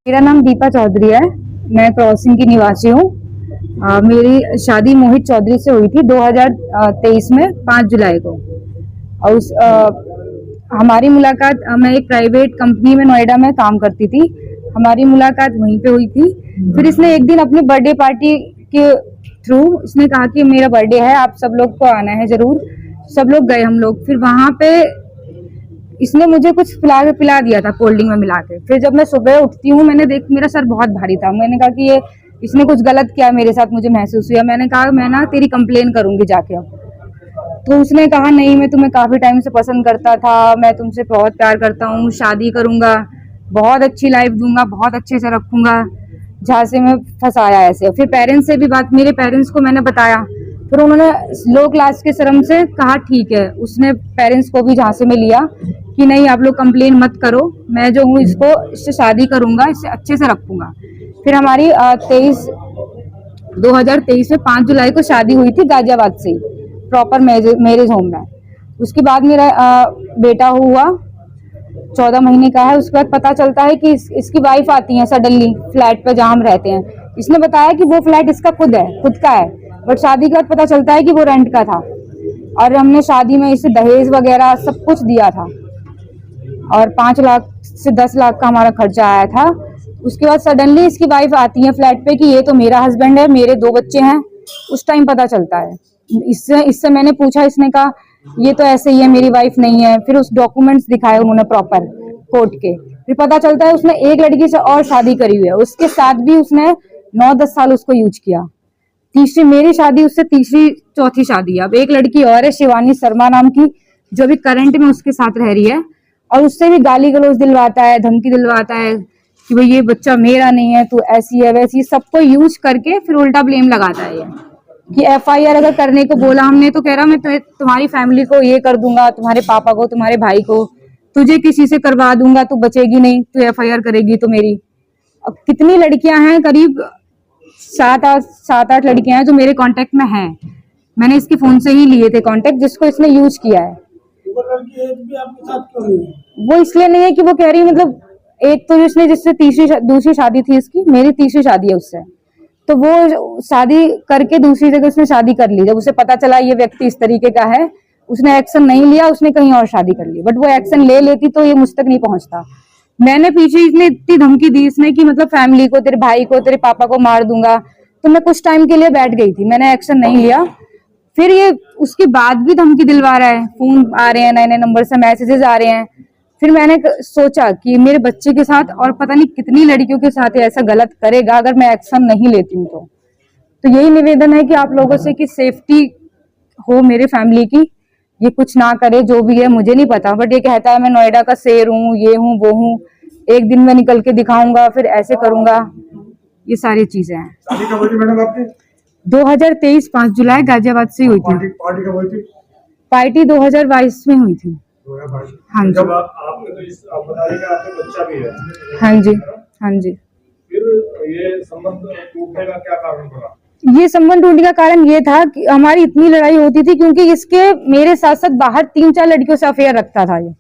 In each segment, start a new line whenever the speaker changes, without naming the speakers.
मेरा नाम दीपा चौधरी है। मैं क्रॉसिंग की निवासी हूँ। मेरी शादी मोहित चौधरी से हुई थी 2023 में 5 जुलाई को। और हमारी मुलाकात, मैं एक प्राइवेट कंपनी में नोएडा में काम करती थी। हमारी मुलाकात वहीं पे हुई थी। फिर इसने एक दिन अपनी बर्थडे पार्टी के थ्रू इसने कहा कि मेरा बर्थडे है, आप सब लोग को आना है जरूर। सब लोग गए हम लोग। फिर वहां पे इसने मुझे कुछ पिला दिया था कोल्ड ड्रिंक में मिला के। फिर जब मैं सुबह उठती हूँ, मैंने मेरा सर बहुत भारी था। मैंने कहा कि ये इसने कुछ गलत किया मेरे साथ, मुझे महसूस हुआ। मैंने कहा मैं ना तेरी कंप्लेन करूंगी जाके अब। तो उसने कहा नहीं, मैं तुम्हें काफी टाइम से पसंद करता था, मैं तुमसे बहुत प्यार करता हूँ, शादी करूंगा, बहुत अच्छी लाइफ दूंगा, बहुत अच्छे से रखूंगा। जहाँ से मैं फंसाया ऐसे। फिर पेरेंट्स से भी बात, मेरे पेरेंट्स को मैंने बताया। फिर उन्होंने लो क्लास के शर्म से कहा ठीक है। उसने पेरेंट्स को भी झांसे में लिया कि नहीं आप लोग कंप्लेन मत करो, मैं जो हूँ इससे शादी करूंगा, इससे अच्छे से रखूंगा। फिर हमारी 2023 में 5 जुलाई को शादी हुई थी गाजियाबाद से ही, प्रॉपर मैरिज होम में। उसके बाद मेरा बेटा हुआ, 14 महीने का है। उसके बाद पता चलता है कि इसकी वाइफ आती है सडनली फ्लैट पे जहाँ हम रहते हैं। इसने बताया कि वो फ्लैट इसका खुद का है, बट शादी के बाद पता चलता है कि वो रेंट का था। और हमने शादी में इसे दहेज वगैरह सब कुछ दिया था, और 5 लाख से 10 लाख का हमारा खर्चा आया था। उसके बाद सडनली इसकी वाइफ आती है फ्लैट पे कि ये तो मेरा हस्बैंड है, मेरे 2 बच्चे हैं। उस टाइम पता चलता है। इससे मैंने पूछा, इसने कहा ये तो ऐसे ही है, मेरी वाइफ नहीं है। फिर उस डॉक्यूमेंट्स दिखाए उन्होंने प्रॉपर कोर्ट के। फिर पता चलता है उसने एक लड़की से और शादी करी हुई है, उसके साथ भी उसने 9-10 साल उसको यूज किया। तीसरी मेरी शादी उससे तीसरी चौथी शादी है। अब एक लड़की और है शिवानी शर्मा नाम की, जो भी करंट में उसके साथ रह रही है। और उससे भी गाली गलौज दिलवाता है, धमकी दिलवाता है कि भाई ये बच्चा मेरा नहीं है, तू ऐसी है वैसी, सबको यूज करके फिर उल्टा ब्लेम लगाता है ये कि FIR अगर करने को बोला हमने तो कह रहा मैं तुम्हारी फैमिली को ये कर दूंगा, तुम्हारे पापा को, तुम्हारे भाई को, तुझे किसी से करवा दूंगा, तू बचेगी नहीं, तू FIR करेगी तो मेरी। अब कितनी लड़कियां हैं, करीब 7-8 लड़कियां हैं जो मेरे कांटेक्ट में हैं। मैंने इसके फोन से ही लिए थे कांटेक्ट, जिसको इसने यूज किया है। वो इसलिए नहीं है कि वो कह रही, मतलब एक तो जिसने जिससे दूसरी शादी थी इसकी, मेरी तीसरी शादी है उससे, तो वो शादी करके दूसरी जगह उसने शादी कर ली। जब उसे पता चला ये व्यक्ति इस तरीके का है, उसने एक्शन नहीं लिया, उसने कहीं और शादी कर ली। बट वो एक्शन ले लेती तो ये मुझ तक नहीं पहुंचता। मैंने पीछे इसने इतनी धमकी दी इसने कि मतलब फैमिली को, तेरे भाई को, तेरे पापा को मार दूंगा। तो मैं कुछ टाइम के लिए बैठ गई थी, मैंने एक्शन नहीं लिया। फिर ये उसके बाद भी धमकी दिलवा रहा है, फोन आ रहे हैं, नए नंबर से मैसेजेस आ रहे हैं। फिर मैंने सोचा कि मेरे बच्चे के साथ और पता नहीं कितनी लड़कियों के साथ ऐसा गलत करेगा अगर मैं एक्शन नहीं लेती हूँ तो यही निवेदन है कि आप लोगों से कि सेफ्टी हो मेरे फैमिली की, ये कुछ ना करे। जो भी है मुझे नहीं पता, बट ये कहता है मैं नोएडा का शेर हूँ, ये हूँ वो हूँ, एक दिन में निकल के दिखाऊंगा, फिर ऐसे करूंगा। ये सारी चीजें हैं।
शादी कब हुई थी मैडम आपकी?
2023 5 जुलाई गाजियाबाद से हुई थी।
पार्टी कब हुई थी?
पार्टी 2022 में हुई थी। हाँ जी।
जब आपने तो आप बता रहे कि आपका बच्चा भी है।
हाँ जी, हाँ जी।
फिर ये संबंध टूटने का क्या कारण बना?
ये संबंध टूटने का कारण ये था कि हमारी इतनी लड़ाई होती थी क्योंकि इसके मेरे साथ साथ बाहर 3-4 लड़कियों से अफेयर रखता था ये।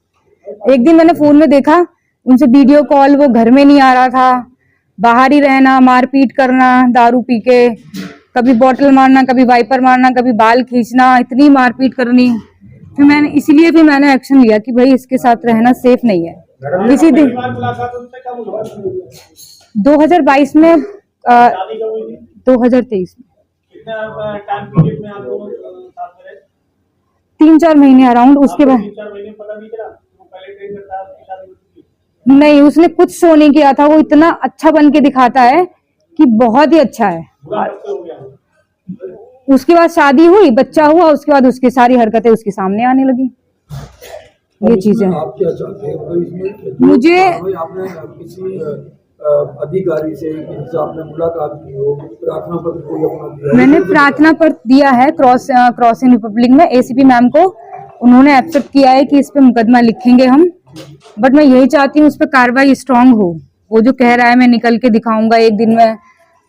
एक दिन मैंने फोन में देखा उनसे वीडियो कॉल, वो घर में नहीं आ रहा था, बाहर ही रहना, मारपीट करना, दारू पी के, कभी बोतल मारना, कभी वाइपर मारना, कभी बाल खींचना, इतनी मारपीट करनी। फिर मैंने एक्शन लिया कि भाई इसके साथ रहना सेफ नहीं है। इसी दिन 2022 में 2023 में 3-4 महीने अराउंड। उसके बाद नहीं, उसने कुछ शो नहीं किया था। वो इतना अच्छा बन के दिखाता है कि बहुत ही अच्छा है। उसके बाद शादी हुई, बच्चा हुआ, उसके बाद उसकी सारी हरकतें उसके सामने आने लगी। ये चीजें
आप क्या चाहते हैं?
मुझे
आपने किसी अधिकारी से आपने मुलाकात की हो, प्रार्थना पत्र कोई अपना दिया?
मैंने प्रार्थना पत्र दिया है क्रॉसिंग रिपब्लिक में ACP मैम को। उन्होंने एक्सेप्ट किया है कि इस पे मुकदमा लिखेंगे हम। बट मैं यही चाहती हूँ उस पर कार्रवाई स्ट्रांग हो। वो जो कह रहा है मैं निकल के दिखाऊंगा एक दिन में,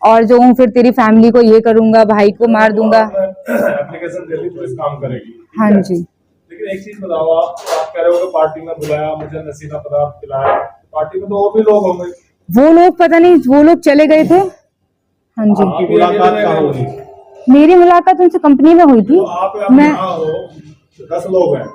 और जो हूँ फिर तेरी फैमिली को ये करूंगा, भाई को मार दूंगा।
एप्लीकेशन जल्दी पुलिस काम करेगी।
हाँ जी।
लेकिन एक चीज बताओ, आप कह रहे हो कि पार्टी में बुलाया, मुझे नशीला पदार्थ पिलाया, पार्टी में तो और भी लोग होंगे,
वो लोग पता नहीं, वो लोग चले गए थे। हाँ जी,
आपकी मुलाकात कहाँ हुई?
मेरी मुलाकात उनसे कंपनी में हुई थी।
तो आप
मैं
यहाँ हो, 10 लोग हैं,